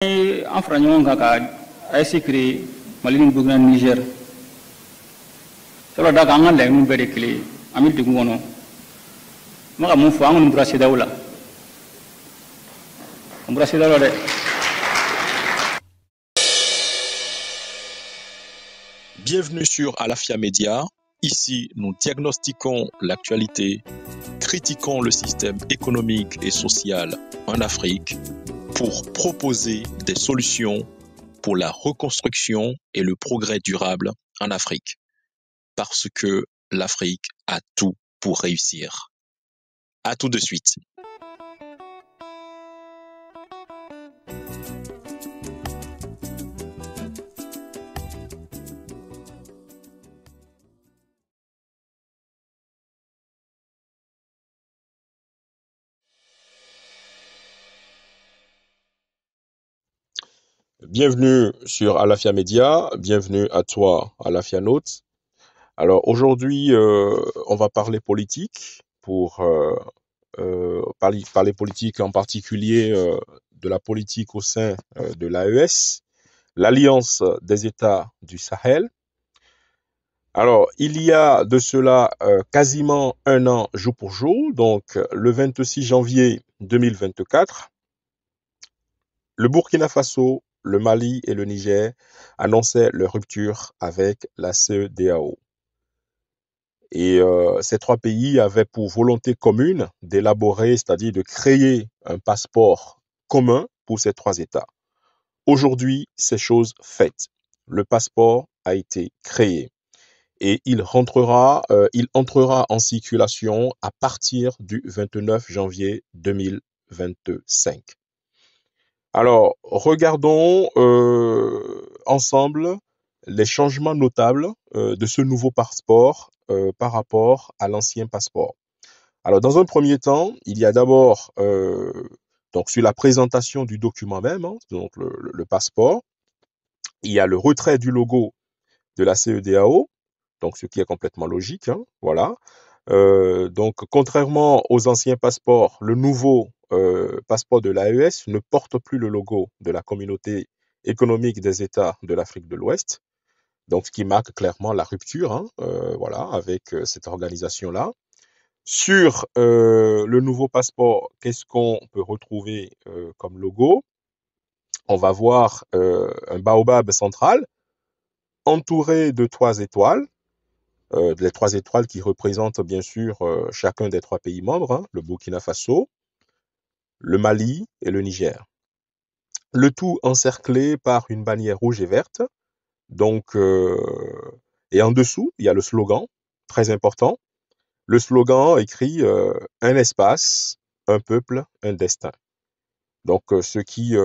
En France, a essayé de créer Mali ni Burkina Niger. C'est là que on a les nous béré clé. Ami de Gouano. Moi, mon frère, on brasse d'aoula. On brasse d'aoula. Bienvenue sur Alafia Média. Ici, nous diagnostiquons l'actualité, critiquons le système économique et social en Afrique pour proposer des solutions pour la reconstruction et le progrès durable en Afrique. Parce que l'Afrique a tout pour réussir. À tout de suite. Bienvenue sur Alafia Média, bienvenue à toi Alafia Notes. Alors aujourd'hui, on va parler politique pour parler politique en particulier de la politique au sein de l'AES, l'Alliance des États du Sahel. Alors, il y a de cela quasiment un an jour pour jour, donc le 26 janvier 2024, le Burkina Faso, le Mali et le Niger annonçaient leur rupture avec la CEDEAO. Et ces trois pays avaient pour volonté commune d'élaborer, c'est-à-dire de créer un passeport commun pour ces trois États. Aujourd'hui, c'est chose faite. Le passeport a été créé et il entrera en circulation à partir du 29 janvier 2025. Alors, regardons ensemble les changements notables de ce nouveau passeport par rapport à l'ancien passeport. Alors, dans un premier temps, il y a d'abord, donc sur la présentation du document même, donc le passeport, il y a le retrait du logo de la CEDEAO, donc ce qui est complètement logique, voilà. Donc, contrairement aux anciens passeports, le nouveau passeport de l'AES ne porte plus le logo de la communauté économique des États de l'Afrique de l'Ouest, donc ce qui marque clairement la rupture, voilà, avec cette organisation-là. Sur le nouveau passeport, qu'est-ce qu'on peut retrouver comme logo? On va voir un baobab central entouré de trois étoiles. Les trois étoiles qui représentent bien sûr chacun des trois pays membres, le Burkina Faso, le Mali et le Niger. Le tout encerclé par une bannière rouge et verte. Donc, et en dessous, il y a le slogan, très important. Le slogan écrit un espace, un peuple, un destin. Donc, ce qui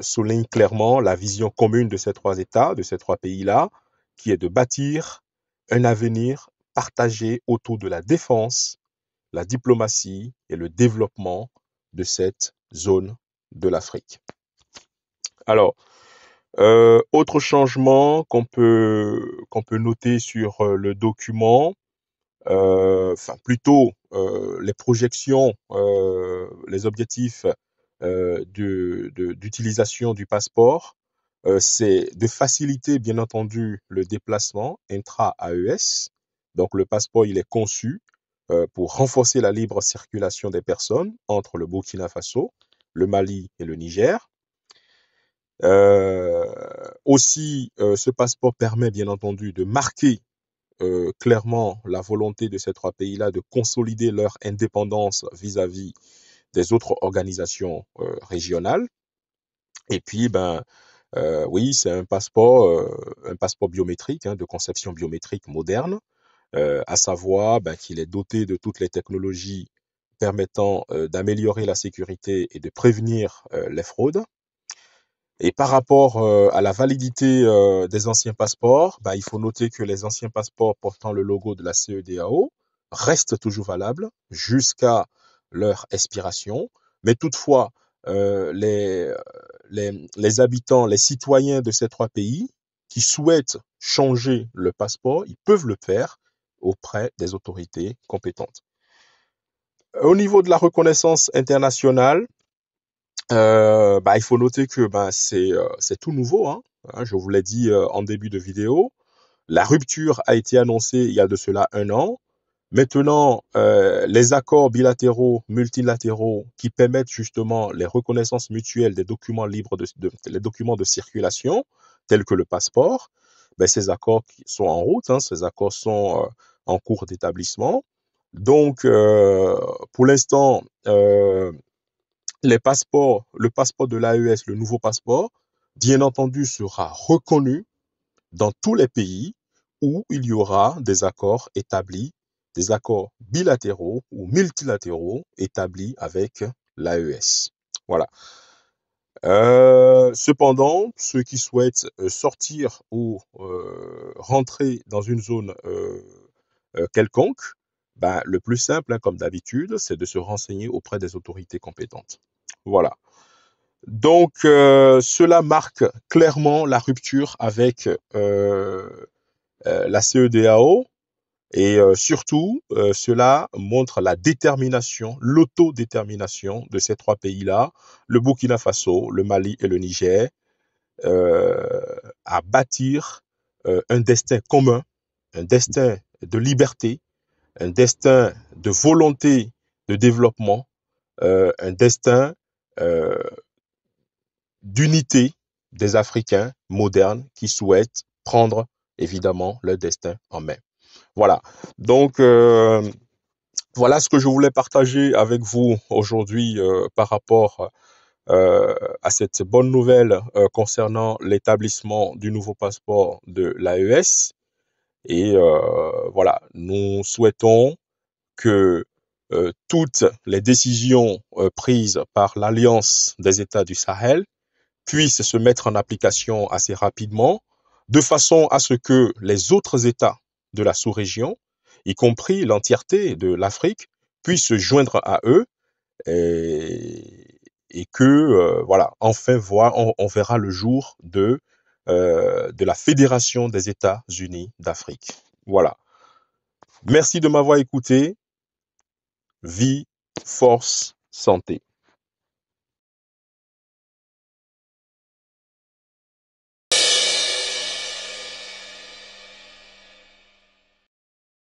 souligne clairement la vision commune de ces trois États, de ces trois pays-là, qui est de bâtir un avenir partagé autour de la défense, la diplomatie et le développement de cette zone de l'Afrique. Alors, autre changement qu'on peut noter sur le document, enfin plutôt les projections, les objectifs d'utilisation du passeport, c'est de faciliter bien entendu le déplacement intra-AES. Donc le passeport, il est conçu pour renforcer la libre circulation des personnes entre le Burkina Faso, le Mali et le Niger. Aussi, ce passeport permet bien entendu de marquer clairement la volonté de ces trois pays-là de consolider leur indépendance vis-à-vis des autres organisations régionales. Et puis, oui, c'est un passeport biométrique, de conception biométrique moderne, à savoir qu'il est doté de toutes les technologies permettant d'améliorer la sécurité et de prévenir les fraudes. Et par rapport à la validité des anciens passeports, il faut noter que les anciens passeports portant le logo de la CEDEAO restent toujours valables jusqu'à leur expiration. Mais toutefois, les habitants, les citoyens de ces trois pays qui souhaitent changer le passeport, ils peuvent le faire auprès des autorités compétentes. Au niveau de la reconnaissance internationale, il faut noter que c'est tout nouveau, hein. Je vous l'ai dit en début de vidéo. La rupture a été annoncée il y a de cela 1 an. Maintenant, les accords bilatéraux, multilatéraux, qui permettent justement les reconnaissances mutuelles des documents libres les documents de circulation, tels que le passeport, ces accords sont en route, hein, ces accords sont en cours d'établissement. Donc, pour l'instant, le passeport de l'AES, le nouveau passeport, bien entendu, sera reconnu dans tous les pays où il y aura des accords établis, des accords bilatéraux ou multilatéraux établis avec l'AES. Voilà. Cependant, ceux qui souhaitent sortir ou rentrer dans une zone quelconque, le plus simple, hein, comme d'habitude, c'est de se renseigner auprès des autorités compétentes. Voilà. Donc, cela marque clairement la rupture avec la CEDEAO et surtout, cela montre la détermination, l'autodétermination de ces 3 pays-là, le Burkina Faso, le Mali et le Niger, à bâtir un destin commun, un destin de liberté, un destin de volonté de développement, un destin d'unité des Africains modernes qui souhaitent prendre évidemment leur destin en main. Voilà. Donc, voilà ce que je voulais partager avec vous aujourd'hui par rapport à cette bonne nouvelle concernant l'établissement du nouveau passeport de l'AES. Et voilà, nous souhaitons que toutes les décisions prises par l'Alliance des États du Sahel puissent se mettre en application assez rapidement, de façon à ce que les autres États de la sous-région, y compris l'entièreté de l'Afrique, puissent se joindre à eux et que, voilà, enfin, on verra le jour de la Fédération des États-Unis d'Afrique. Voilà. Merci de m'avoir écouté. Vie, force, santé.